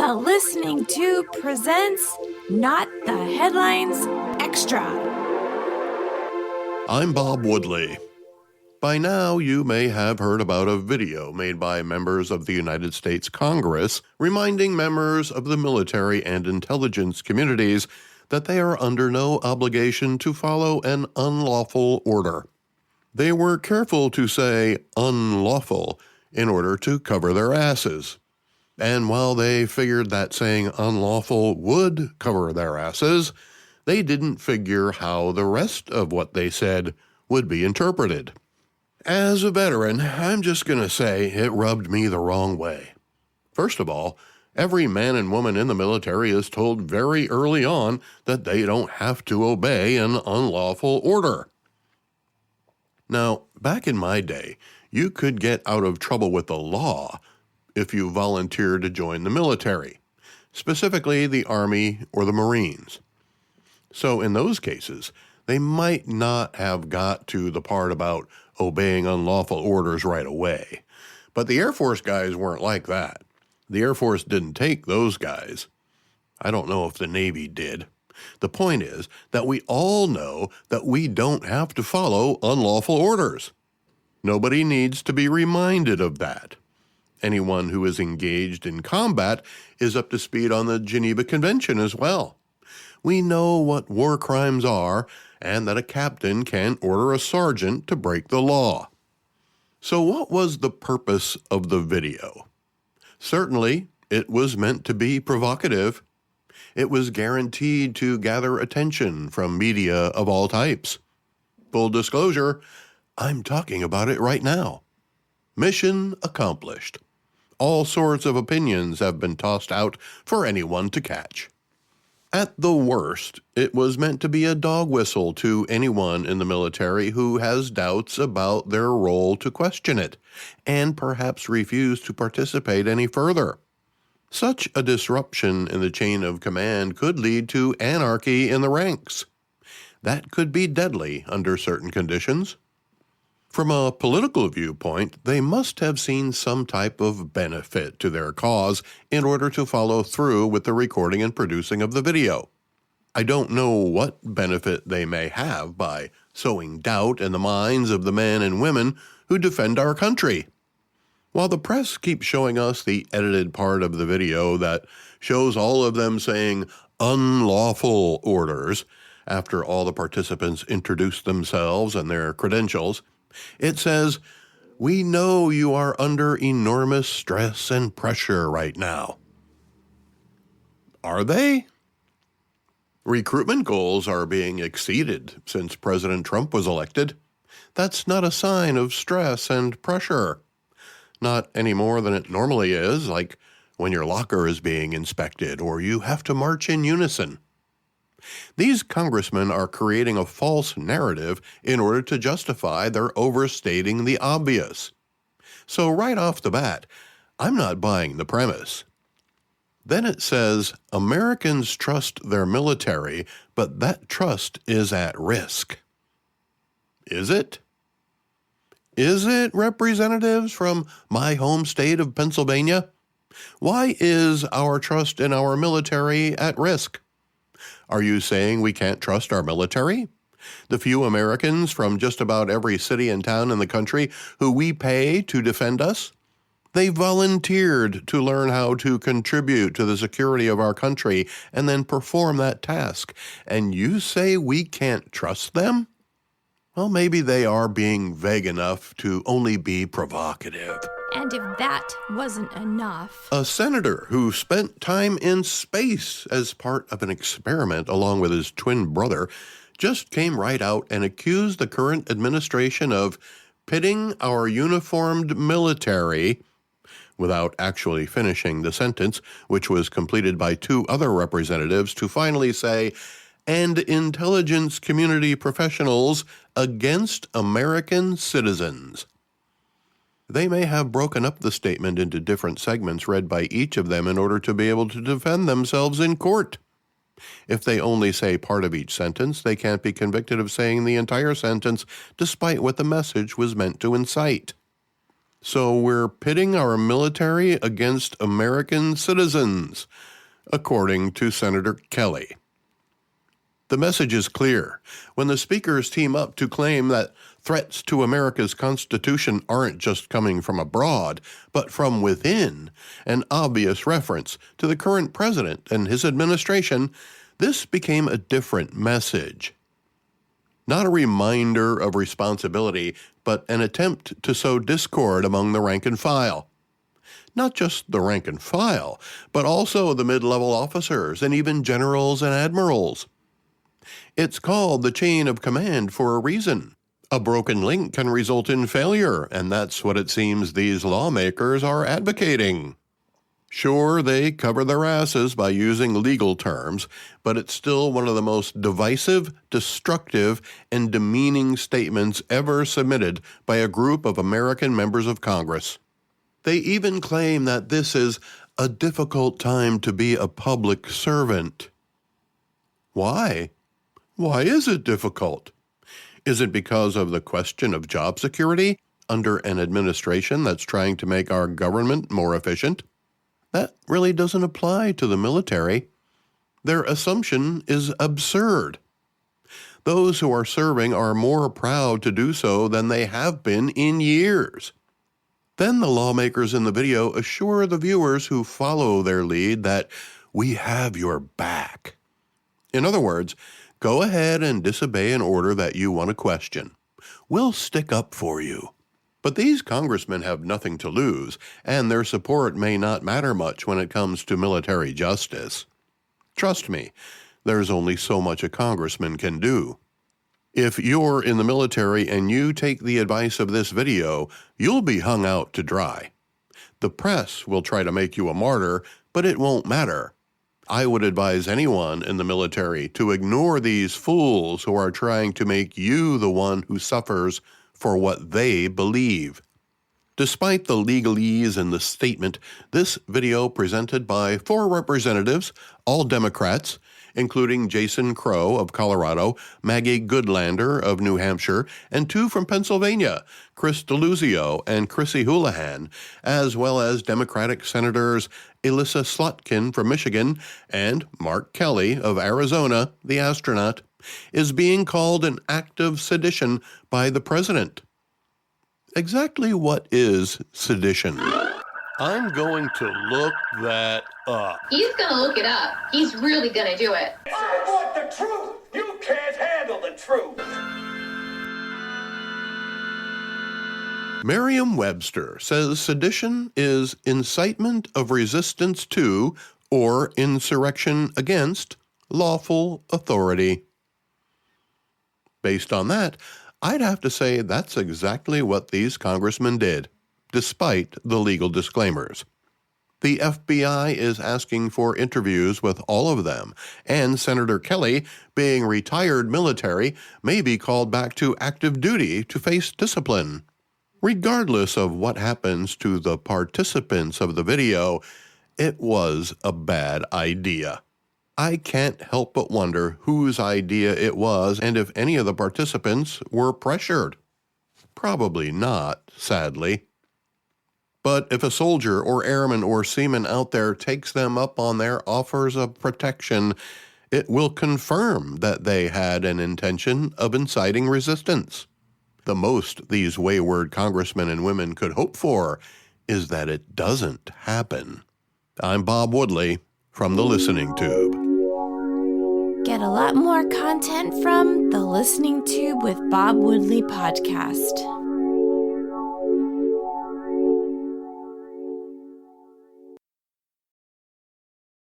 The Listening To presents Not the Headlines Extra. I'm Bob Woodley. By now, you may have heard about a video made by members of the United States Congress reminding members of the military and intelligence communities that they are under no obligation to follow an unlawful order. They were careful to say unlawful in order to cover their asses. And while they figured that saying unlawful would cover their asses, they didn't figure how the rest of what they said would be interpreted. As a veteran, I'm just going to say it rubbed me the wrong way. First of all, every man and woman in the military is told very early on that they don't have to obey an unlawful order. Now, back in my day, you could get out of trouble with the law if you volunteered to join the military, specifically the Army or the Marines. So in those cases, they might not have got to the part about obeying unlawful orders right away. But the Air Force guys weren't like that. The Air Force didn't take those guys. I don't know if the Navy did. The point is that we all know that we don't have to follow unlawful orders. Nobody needs to be reminded of that. Anyone who is engaged in combat is up to speed on the Geneva Convention as well. We know what war crimes are and that a captain can order a sergeant to break the law. So what was the purpose of the video? Certainly, it was meant to be provocative. It was guaranteed to gather attention from media of all types. Full disclosure, I'm talking about it right now. Mission accomplished. All sorts of opinions have been tossed out for anyone to catch. At the worst, it was meant to be a dog whistle to anyone in the military who has doubts about their role to question it, and perhaps refuse to participate any further. Such a disruption in the chain of command could lead to anarchy in the ranks. That could be deadly under certain conditions. From a political viewpoint, they must have seen some type of benefit to their cause in order to follow through with the recording and producing of the video. I don't know what benefit they may have by sowing doubt in the minds of the men and women who defend our country. While the press keeps showing us the edited part of the video that shows all of them saying unlawful orders after all the participants introduce themselves and their credentials, it says, "We know you are under enormous stress and pressure right now." Are they? Recruitment goals are being exceeded since President Trump was elected. That's not a sign of stress and pressure. Not any more than it normally is, like when your locker is being inspected or you have to march in unison. These congressmen are creating a false narrative in order to justify their overstating the obvious. So right off the bat, I'm not buying the premise. Then it says, Americans trust their military, but that trust is at risk. Is it? Is it, representatives from my home state of Pennsylvania? Why is our trust in our military at risk? Are you saying we can't trust our military? The few Americans from just about every city and town in the country who we pay to defend us? They volunteered to learn how to contribute to the security of our country and then perform that task. And you say we can't trust them? Well, maybe they are being vague enough to only be provocative. And if that wasn't enough, a senator who spent time in space as part of an experiment along with his twin brother just came right out and accused the current administration of pitting our uniformed military, without actually finishing the sentence, which was completed by two other representatives, to finally say, and intelligence community professionals against American citizens. They may have broken up the statement into different segments read by each of them in order to be able to defend themselves in court. If they only say part of each sentence, they can't be convicted of saying the entire sentence, despite what the message was meant to incite. So we're pitting our military against American citizens, according to Senator Kelly. The message is clear. When the speakers team up to claim that threats to America's Constitution aren't just coming from abroad, but from within, an obvious reference to the current president and his administration, this became a different message. Not a reminder of responsibility, but an attempt to sow discord among the rank and file. Not just the rank and file, but also the mid-level officers and even generals and admirals. It's called the chain of command for a reason. A broken link can result in failure, and that's what it seems these lawmakers are advocating. Sure, they cover their asses by using legal terms, but it's still one of the most divisive, destructive, and demeaning statements ever submitted by a group of American members of Congress. They even claim that this is a difficult time to be a public servant. Why? Why is it difficult? Is it because of the question of job security under an administration that's trying to make our government more efficient? That really doesn't apply to the military. Their assumption is absurd. Those who are serving are more proud to do so than they have been in years. Then the lawmakers in the video assure the viewers who follow their lead that we have your back. In other words, go ahead and disobey an order that you want to question. We'll stick up for you. But these congressmen have nothing to lose, and their support may not matter much when it comes to military justice. Trust me, there's only so much a congressman can do. If you're in the military and you take the advice of this video, you'll be hung out to dry. The press will try to make you a martyr, but it won't matter. I would advise anyone in the military to ignore these fools who are trying to make you the one who suffers for what they believe. Despite the legalese in the statement, this video presented by 4 representatives, all Democrats, including Jason Crow of Colorado, Maggie Goodlander of New Hampshire, and 2 from Pennsylvania, Chris DeLuzio and Chrissy Houlihan, as well as Democratic Senators Elissa Slotkin from Michigan and Mark Kelly of Arizona, the astronaut, is being called an act of sedition by the president. Exactly what is sedition? I'm going to look that up. He's going to look it up. He's really going to do it. I want the truth. You can't handle the truth. Merriam-Webster says sedition is incitement of resistance to or insurrection against lawful authority. Based on that, I'd have to say that's exactly what these congressmen did, despite the legal disclaimers. The FBI is asking for interviews with all of them, and Senator Kelly, being retired military, may be called back to active duty to face discipline. Regardless of what happens to the participants of the video, it was a bad idea. I can't help but wonder whose idea it was and if any of the participants were pressured. Probably not, sadly. But if a soldier or airman or seaman out there takes them up on their offers of protection, it will confirm that they had an intention of inciting resistance. The most these wayward congressmen and women could hope for is that it doesn't happen. I'm Bob Woodley from the Listening Tube. Get a lot more content from the Listening Tube with Bob Woodley podcast.